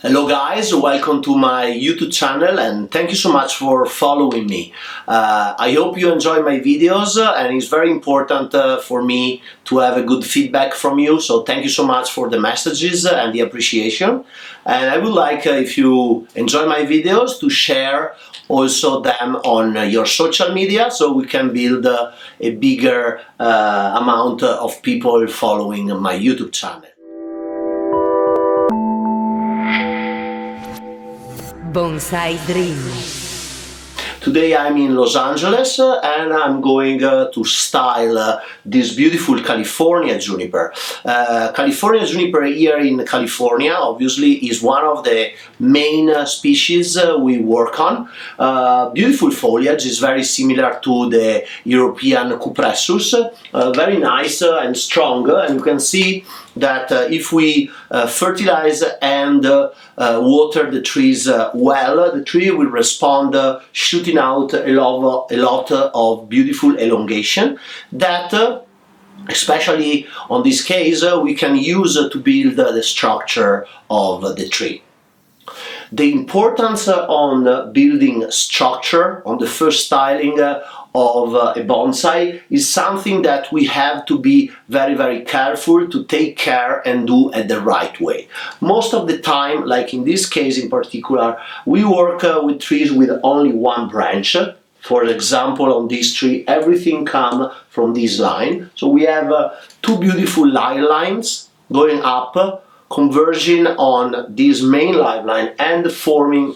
Hello guys, welcome to my YouTube channel and thank you so much for following me. I hope you enjoy my videos and it's very important for me to have a good feedback from you, so thank you so much for the messages and the appreciation. And I would like, if you enjoy my videos, to share also them on your social media so we can build a bigger amount of people following my YouTube channel. Bonsai Dream. Today I'm in Los Angeles and I'm going to style this beautiful California Juniper. California Juniper here in California obviously is one of the main species we work on. Beautiful foliage, is very similar to the European Cupressus, very nice and strong, and you can see that if we fertilize and water the trees well, the tree will respond shooting out a lot of beautiful elongation that especially on this case we can use to build the structure of the tree. The importance on building structure on the first styling of a bonsai is something that we have to be very careful to take care and do at the right way. Most of the time, like in this case in particular, we work with trees with only one branch. For example, on this tree, everything comes from this line. So we have two beautiful line lines going up, converging on this main live line and forming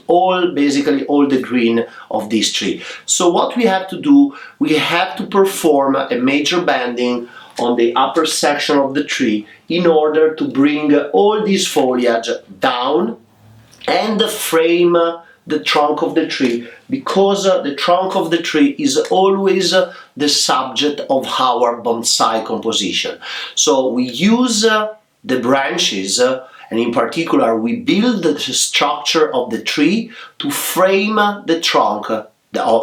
basically all the green of this tree. So what we have to do, we have to perform a major bending on the upper section of the tree in order to bring all this foliage down and frame the trunk of the tree, because the trunk of the tree is always the subject of our bonsai composition. So we use the branches, and in particular we build the structure of the tree to frame the trunk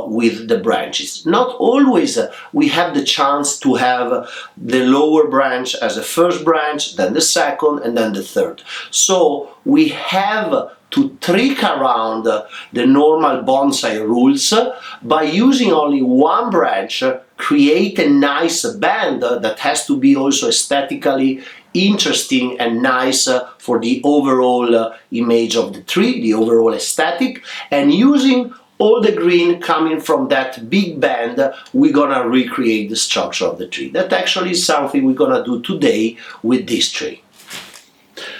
with the branches. Not always we have the chance to have the lower branch as a first branch, then the second, and then the third. So we have to trick around the normal bonsai rules by using only one branch, create a nice band that has to be also aesthetically interesting and nice for the overall image of the tree, the overall aesthetic, and using all the green coming from that big band, we're gonna recreate the structure of the tree. That actually is something we're gonna do today with this tree.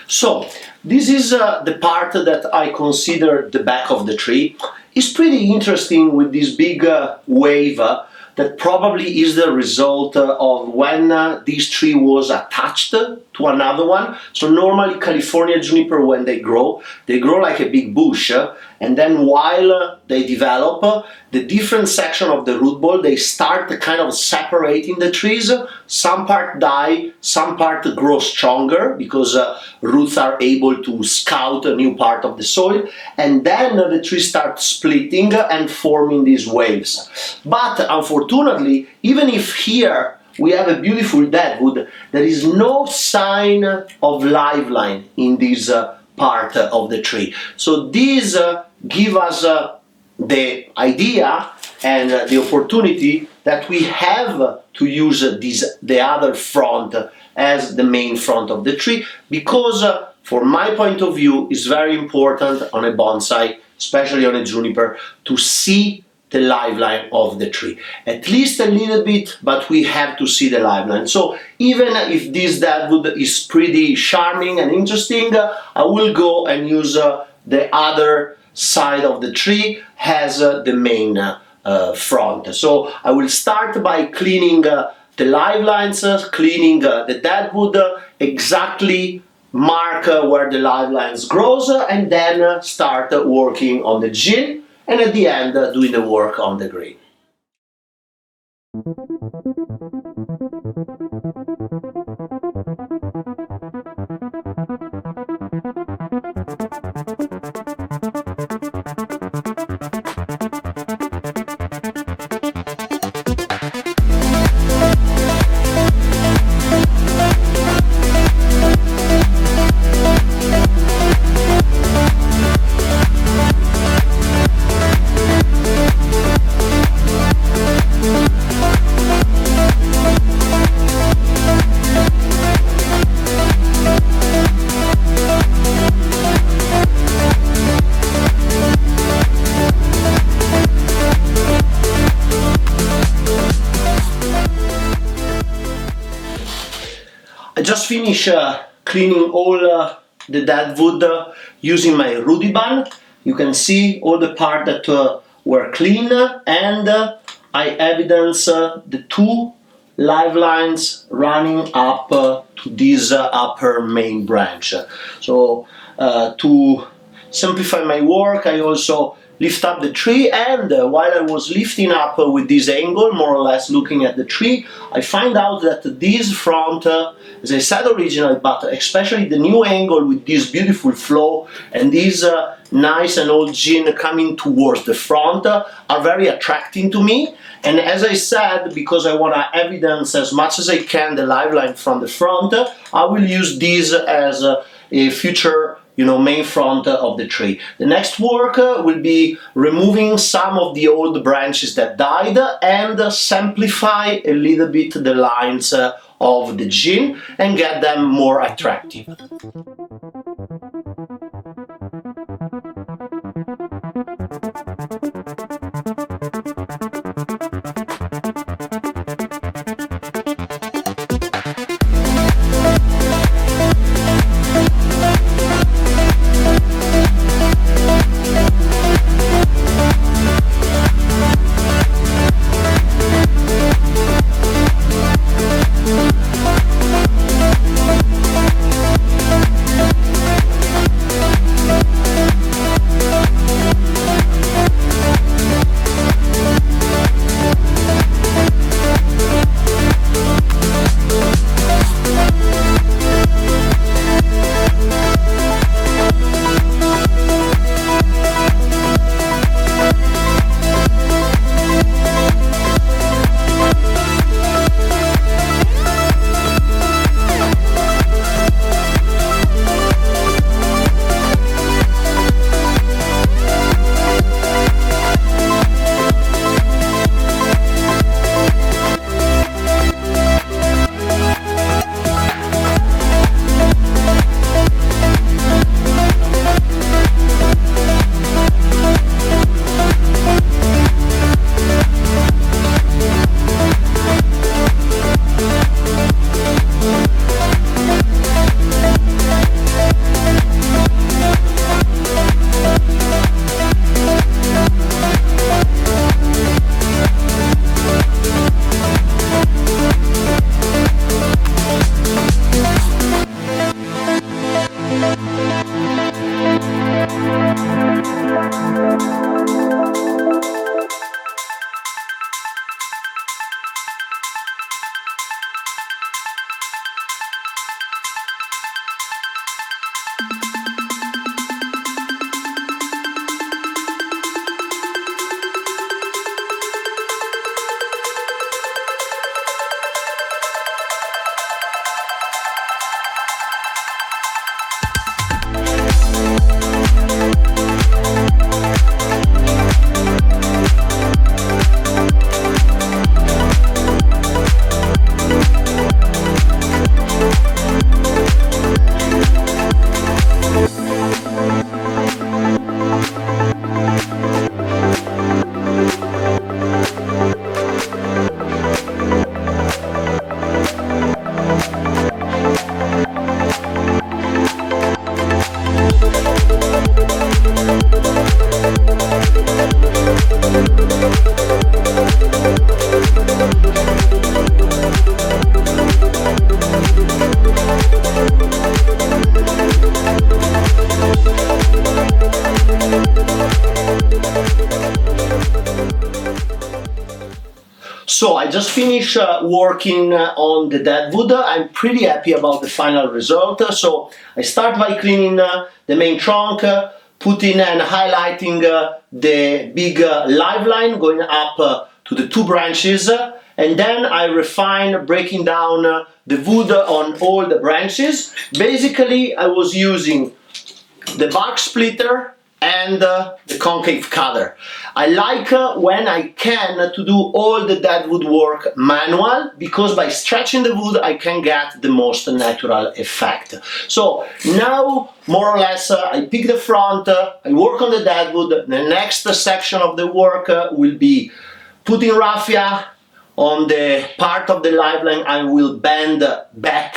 So this is the part that I consider the back of the tree. It's pretty interesting with this big wave that probably is the result of when this tree was attached to another one. So normally California Juniper, when they grow like a big bush, and then while they develop, the different section of the root ball, they start kind of separating the trees. Some part die, some part grow stronger because roots are able to scout a new part of the soil, and then the tree starts splitting and forming these waves. But unfortunately, even if here we have a beautiful deadwood, there is no sign of live line in this part of the tree. So these give us the idea and the opportunity that we have to use the other front as the main front of the tree, because from my point of view it's very important on a bonsai, especially on a juniper, to see the live line of the tree. At least a little bit, but we have to see the live line. So even if this deadwood is pretty charming and interesting, I will go and use the other side of the tree as the main front. So I will start by cleaning the live lines, cleaning the deadwood, exactly mark where the live lines grows, and then start working on the gin, and at the end doing the work on the green. finished cleaning all the dead wood using my Rudiban. You can see all the parts that were clean, and I evidence the two live lines running up to this upper main branch. So to simplify my work, I also lift up the tree, and while I was lifting up with this angle, more or less looking at the tree, I find out that this front, as I said originally, but especially the new angle with this beautiful flow and this nice and old gin coming towards the front are very attracting to me. And as I said, because I want to evidence as much as I can the live line from the front, I will use this as a future main front of the tree. The next work will be removing some of the old branches that died and simplify a little bit the lines of the gin and get them more attractive. So I just finished working on the dead wood. I'm pretty happy about the final result. So I start by cleaning the main trunk, putting and highlighting the big live line going up to the two branches, and then I refine breaking down the wood on all the branches. Basically I was using the bark splitter and the concave cutter. I like when I can to do all the dead wood work manual, because by stretching the wood I can get the most natural effect. So now more or less I pick the front, I work on the dead wood. The next section of the work will be putting raffia on the part of the live line I will bend back,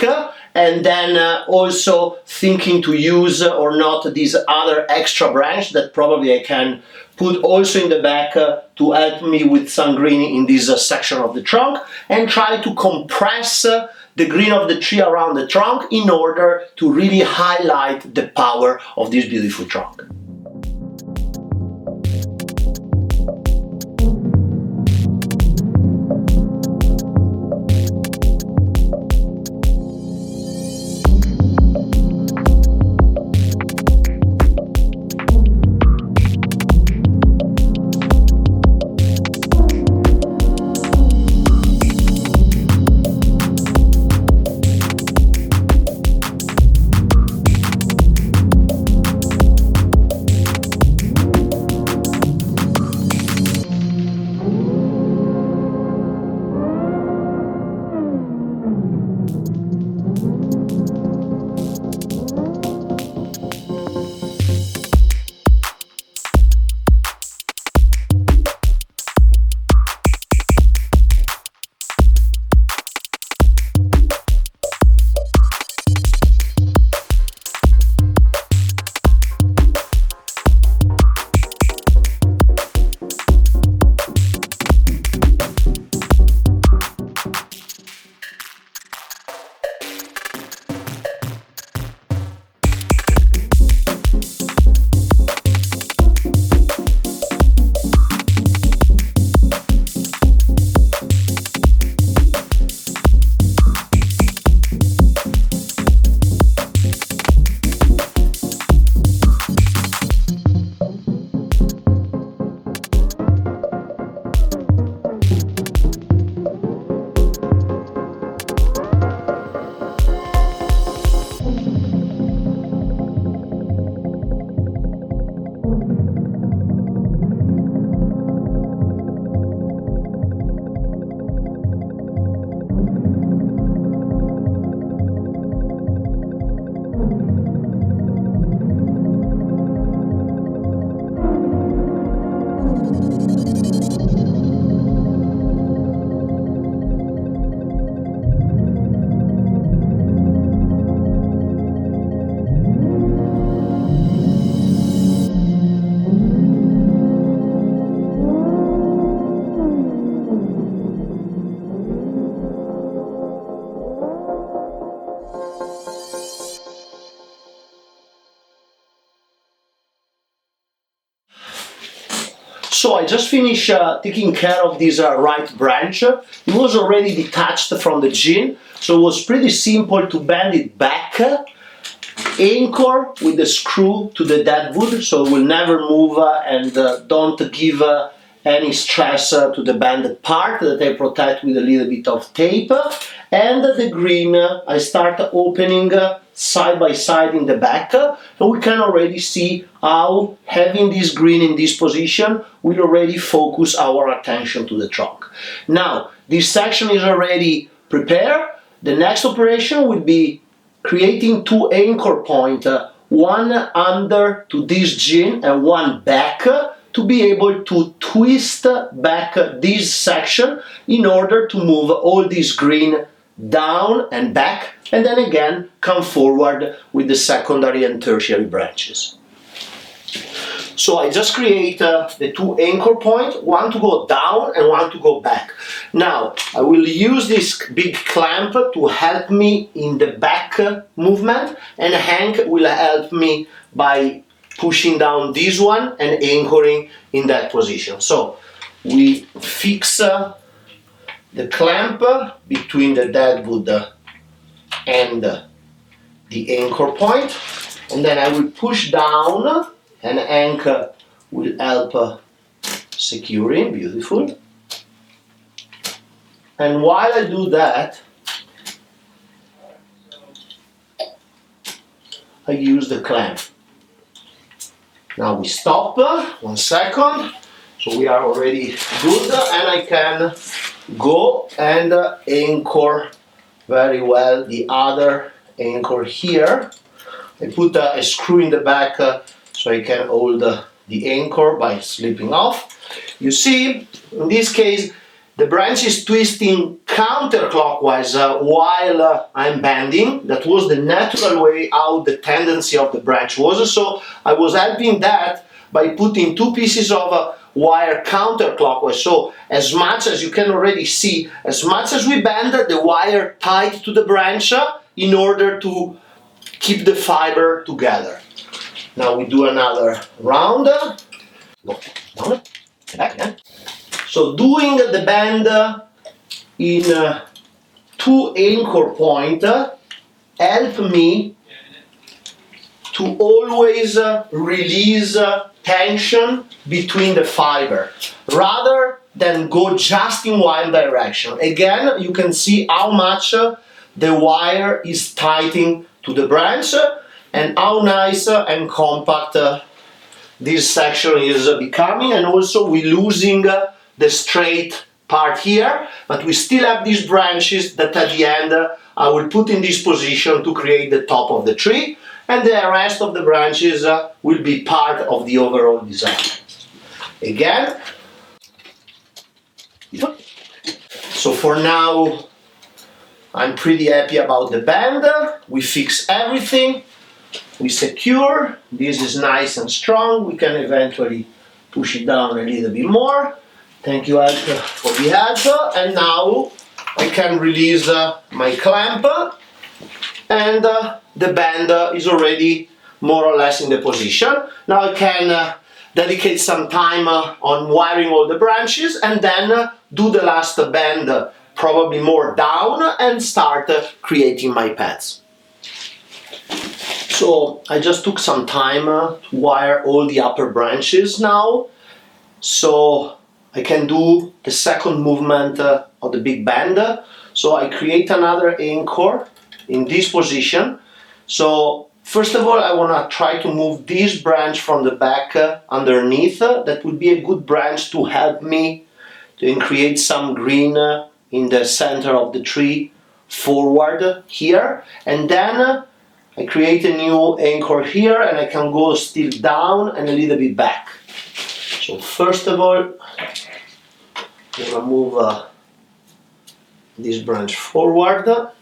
and then also thinking to use or not this other extra branch that probably I can put also in the back to help me with some green in this section of the trunk, and try to compress the green of the tree around the trunk in order to really highlight the power of this beautiful trunk. So I just finished taking care of this right branch. It was already detached from the gin, so it was pretty simple to bend it back, anchor with the screw to the dead wood, so it will never move and don't give any stress to the bended part that I protect with a little bit of tape. And the green I start opening side by side in the back, and we can already see how having this green in this position will already focus our attention to the trunk. Now this section is already prepared. The next operation will be creating two anchor points, one under to this gin and one back, to be able to twist back this section in order to move all this green down and back, and then again come forward with the secondary and tertiary branches. So I just create the two anchor points, one to go down and one to go back. Now I will use this big clamp to help me in the back movement, and Hank will help me by pushing down this one and anchoring in that position. So we fix the clamp between the dead wood and the anchor point, and then I will push down, and anchor will help securing. Beautiful. And while I do that, I use the clamp. Now we stop, 1 second, so we are already good, and I can go and anchor very well the other anchor here. I put a screw in the back so I can hold the anchor by slipping off. You see, in this case, the branch is twisting counterclockwise while I'm bending. That was the natural way how the tendency of the branch was. So I was helping that by putting two pieces of wire counterclockwise. So as much as you can already see, as much as we bend the wire tight to the branch in order to keep the fiber together. Now we do another round. Go down, back again. So doing the bend in two anchor point help me to always release tension between the fiber rather than go just in one direction. Again, you can see how much the wire is tightening to the branch and how nice and compact this section is becoming, and also we're losing the straight part here, but we still have these branches that at the end I will put in this position to create the top of the tree, and the rest of the branches will be part of the overall design. Again, so for now I'm pretty happy about the bend. We fix everything, we secure, this is nice and strong, we can eventually push it down a little bit more. Thank you Ed for the help, and now I can release my clamp, and the bend is already more or less in the position. Now I can dedicate some time on wiring all the branches and then do the last bend probably more down and start creating my pads. So I just took some time to wire all the upper branches now, so I can do the second movement of the big bend. So I create another anchor in this position. So first of all I want to try to move this branch from the back underneath. That would be a good branch to help me to create some green in the center of the tree forward here, and then I create a new anchor here and I can go still down and a little bit back. So first of all, I'm going to move this branch forward.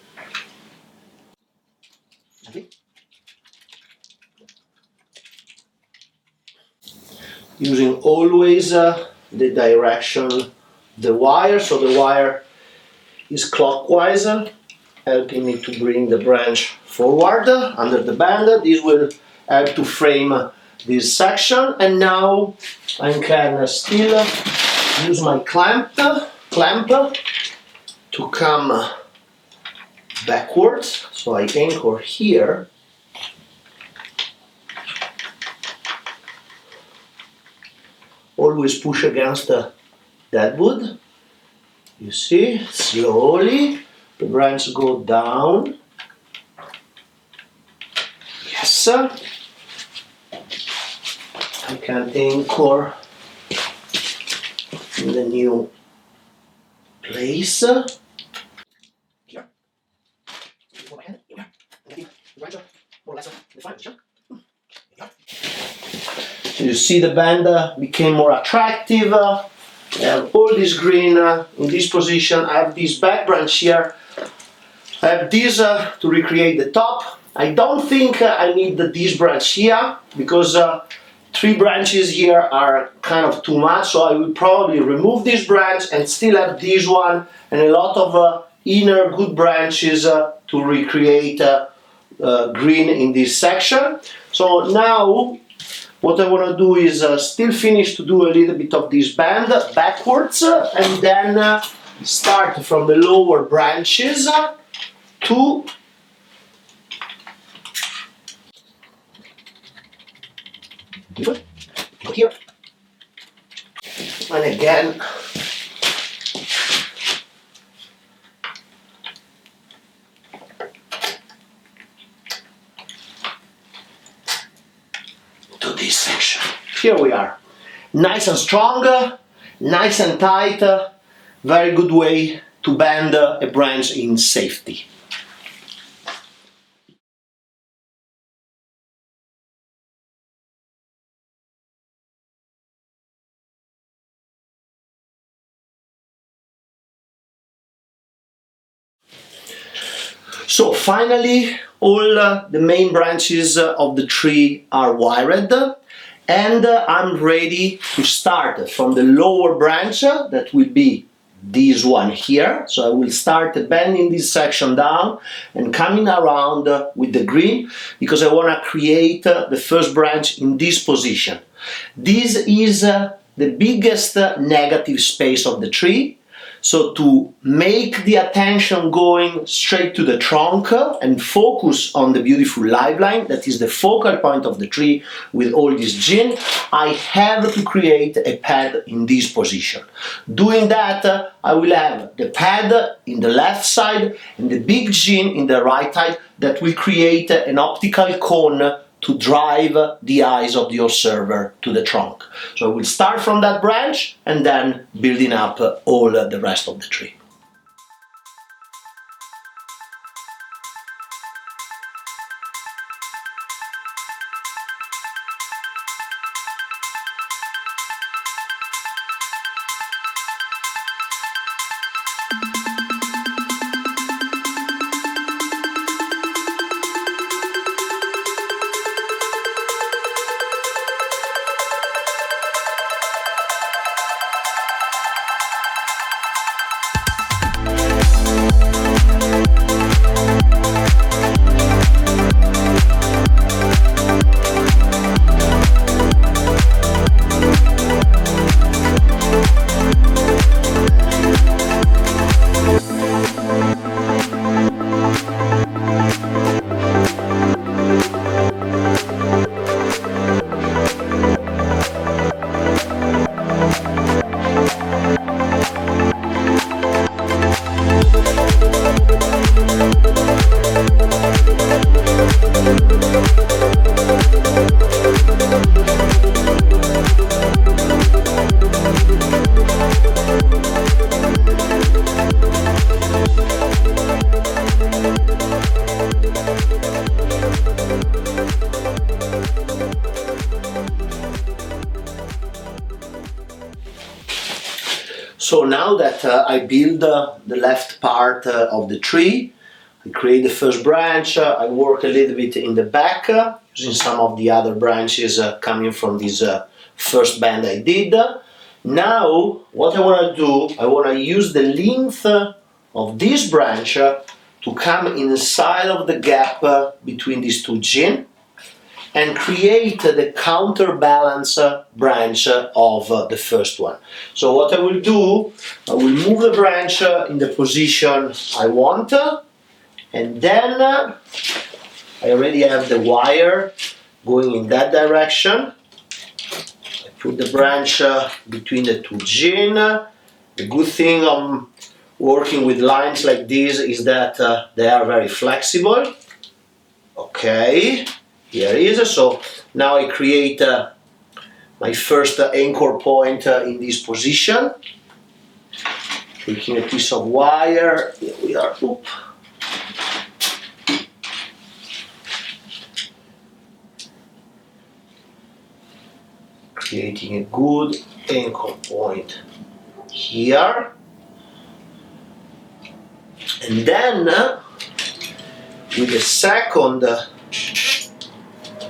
Using always the direction, the wire, so the wire is clockwise, helping me to bring the branch forward under the bend. This will help to frame this section, and now I can still use my clamp to come backwards. So I anchor here, always push against that wood. You see, slowly the branch go down. Yes, I can anchor in the new place. Here. So you see the band became more attractive. I have all this green in this position. I have this back branch here. I have this to recreate the top. I don't think I need this branch here because 3 branches here are kind of too much, so I will probably remove this branch and still have this one and a lot of inner good branches to recreate green in this section. So now what I want to do is still finish to do a little bit of this bend backwards and then start from the lower branches to here, and again to this section. Here we are, nice and strong, nice and tight, very good way to bend a branch in safety. So finally, all the main branches of the tree are wired, and I'm ready to start from the lower branch that will be this one here. So I will start bending this section down and coming around with the green, because I want to create the first branch in this position. This is the biggest negative space of the tree. So to make the attention going straight to the trunk and focus on the beautiful live line, that is the focal point of the tree with all this gin, I have to create a pad in this position. Doing that, I will have the pad in the left side and the big gin in the right side that will create an optical cone to drive the eyes of the observer to the trunk. So we'll start from that branch and then building up all the rest of the tree. So now that I build the left part of the tree, I create the first branch, I work a little bit in the back, using some of the other branches coming from this first bend I did. Now, what I want to do, I want to use the length of this branch to come inside of the gap between these two gin and create the counterbalance branch of the first one. So what I will do, I will move the branch in the position I want, and then I already have the wire going in that direction. I put the branch between the two gin. The good thing on working with lines like this is that they are very flexible. Okay. Here it is. So now I create my first anchor point in this position. Taking a piece of wire, here we are. Oop. Creating a good anchor point here. And then with the second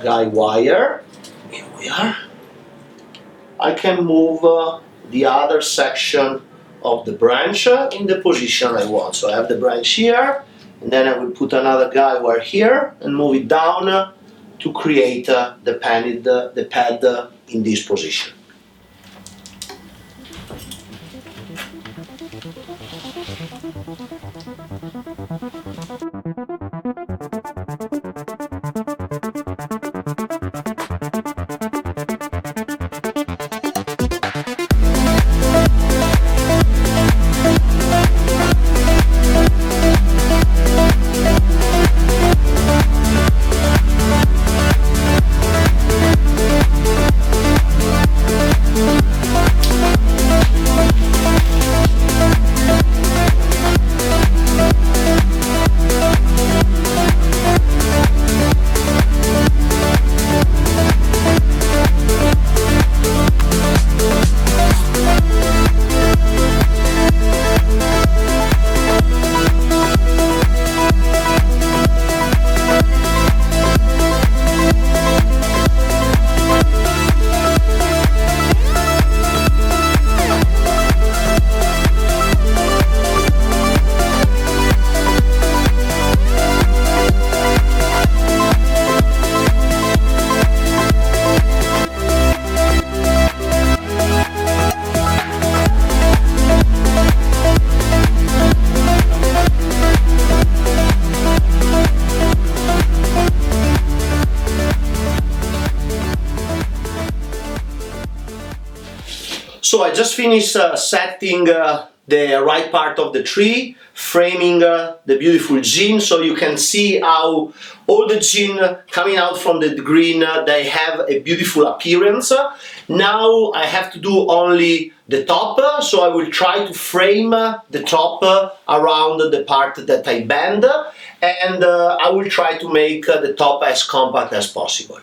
guide wire, here we are, I can move the other section of the branch in the position I want. So I have the branch here, and then I will put another guide wire here and move it down to create the pad in this position. So I just finished setting the right part of the tree, framing the beautiful gene, so you can see how all the gene coming out from the green, they have a beautiful appearance. Now I have to do only the top, so I will try to frame the top around the part that I bend, and I will try to make the top as compact as possible.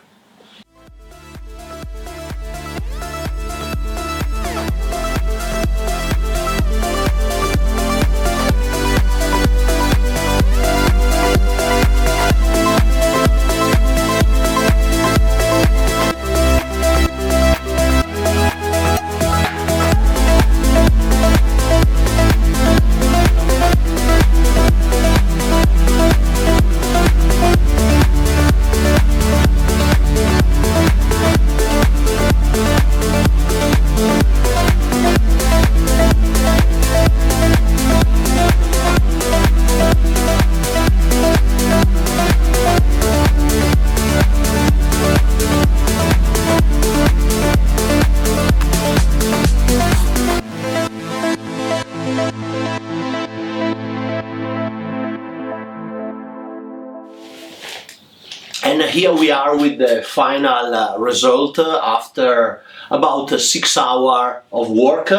And here we are with the final result after about 6 hours of work.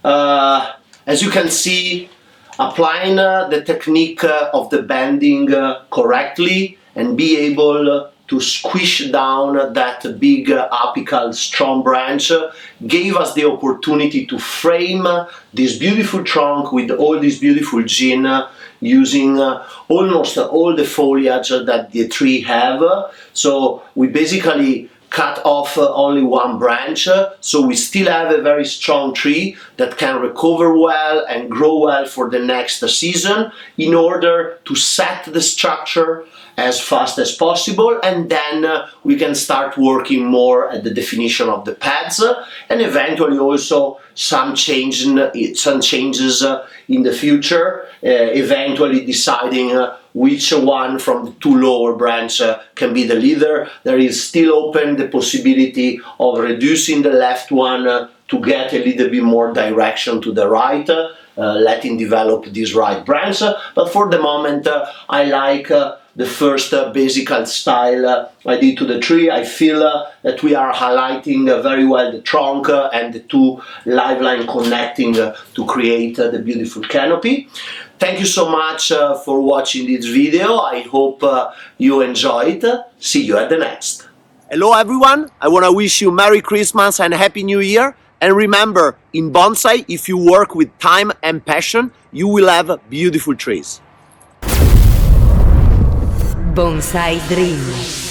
As you can see, applying the technique of the bending correctly and be able to squish down that big apical strong branch gave us the opportunity to frame this beautiful trunk with all this beautiful gene using almost all the foliage that the tree have. So we basically cut off only one branch, so we still have a very strong tree that can recover well and grow well for the next season in order to set the structure as fast as possible, and then we can start working more at the definition of the pads and eventually also some changes in the future, eventually deciding which one from the two lower branch can be the leader. There is still open the possibility of reducing the left one to get a little bit more direction to the right, letting develop this right branch, but for the moment I like the first basic style I did to the tree. I feel that we are highlighting very well the trunk and the two live line connecting to create the beautiful canopy. Thank you so much for watching this video. I hope you enjoyed. See you at the next. Hello everyone, I want to wish you Merry Christmas and Happy New Year. And remember, in bonsai, if you work with time and passion, you will have beautiful trees. Bonsai Dream.